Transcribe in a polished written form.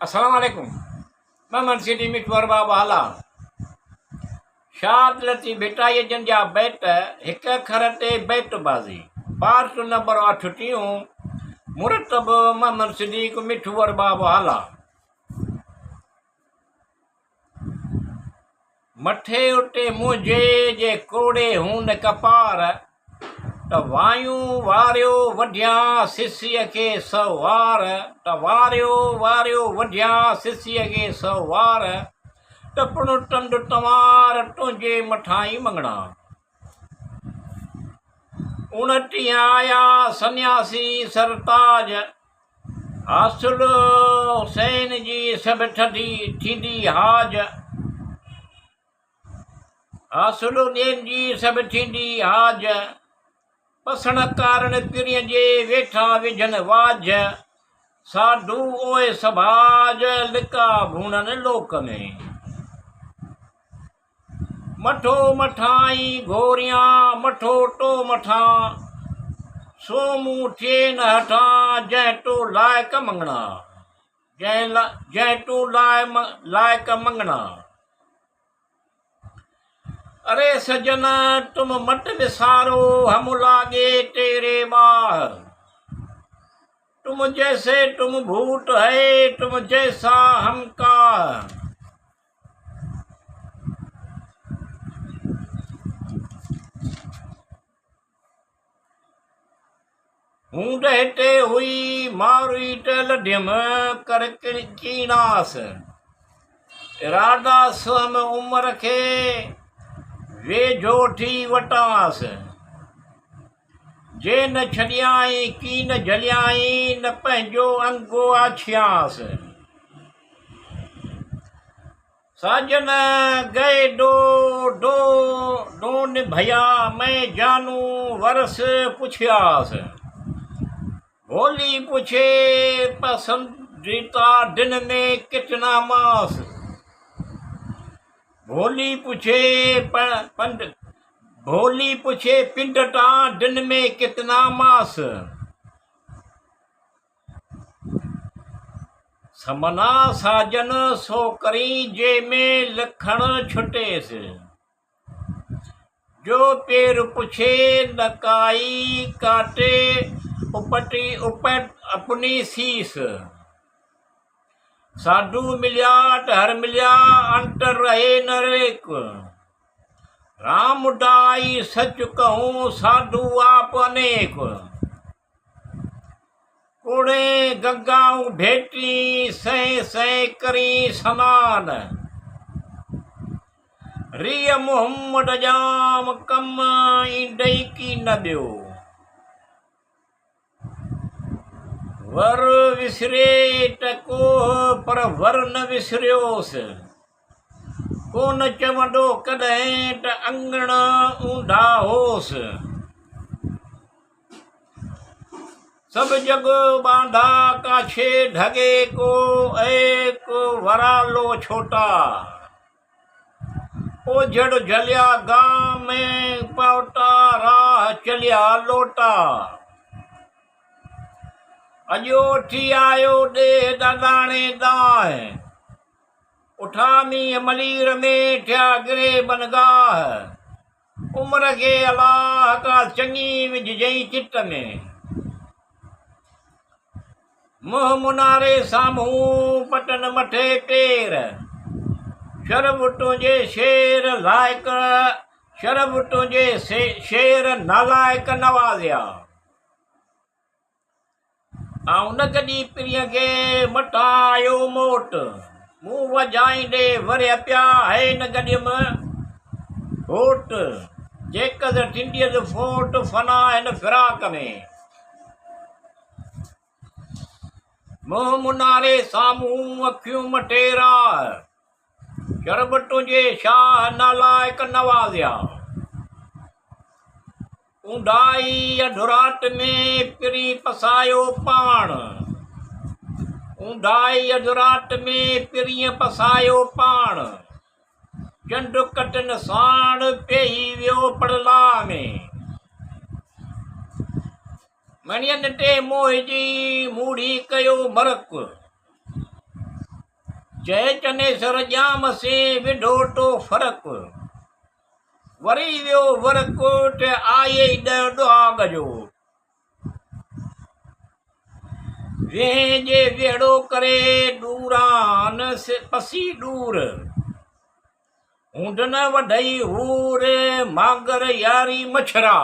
अस्सलाम वालेकुम। मैं सिटी मिठवर बाबा हाला शाद लती भेटाई जन जा बैट हिक खर ते बैटबाज़ी पार्ट नंबर 8 मुरतब मोहम्मद सिद्दीक मिठवर बाबा हाला मथे उते मुझे जे कोड़े हून कपार त वायूं वारियो वढिया सिसीअ खे सवार त वारियो वारियो वढिया सिसीअ खे सवार टपणो टंड तवार तुंहिंजे मथां ई मंगणा 29 आया सन्यासी सरताज हासिल हुसैन जी सभु थींदी हाज हासिल जी सभु थींदी हाज पसण कारण पिरीअ जे वेठा विझन वाज साधू ओए सभाज लिका भूणन लोक में मठो मठाई घोरियां मठो टो मठा सोमू थिए न हठा जंहिं टो लाइक मंगणा जंहिं टो लाइक मंगणा अरे सजन तुम मत विसारो हम लागे तेरे बाह तुम जैसे तुम भूत है तुम जैसा हम का हूं डहते हुई मारी लड्यम कर कीनास इरादा स्वम उम्र के वेझो थी वटांस जे न छॾियाई की न झलियाई न पंहिंजो अंगो आछियांस साजन गए डो डो डोन भैया मैं जानू वरस पुछियास भोली पूछे पसंदीदा दिन में कितना मास भोली पूछे पिंडटा दिन में कितना मास समना साजन सो करी जे में लखण छुटेस जो पेर पूछे नकाई काटे उपट अपनी सीस साधु मिलिया हर मिलिया अंतर रहे नरेक राम डाई सच कहूँ साधु आप अनेक कोड़े गंगाऊ भेटी सै सै करी सनान रिय मोहम्मद जाम कम ईंदई की न ॾियो वर विसरे टको पर वर न विसरियोस कोन चवंदो कॾहिं त अंगण ऊंधा होस सब जग बांधा काछे ढगे को एक वरालो छोटा ओझड़ झलिया गांव में पौटा राह चलिया लोटा अयोठी आयो दे दादाणे दाह उठामी मलीर में ठिया गिरे बनगाह उम्र के अलाह का चङी विझजई चिट में मुंह मुनारे साम्हूं पटन मथे पेर शरब तुंहिंजे शेर लाइक शरब तुंहिंजे शेर नालाइक नवाज़िया आऊं न कॾहिं पिरीअ खे मटायो मोट मूं वॼाईंदे वरिया पिया है न गॾियम होट जेकस टिंडियस फोट फना हिन फिराक में मुंहुं मुनारे साम्हूं अखियूं मटेरा शरब तुंहिंजे शाह नालाइक नवाज़िया ऊंडाई अधुराट में पिरी पसायो पाण ऊंडाई अधुराट में पिरीअ पसायो पाण चंड कटन साण पेही वियो पड़ला में मणियन ते मोह जी मूढ़ी कयो मरक जय चनेसर जाम से विढोटो फ़र्क वरी वियो वरकोट आये दुआग जो जे वेड़ो करे दूरान से पसी दूर ऊंट न वढई हूर मागर यारी मछरा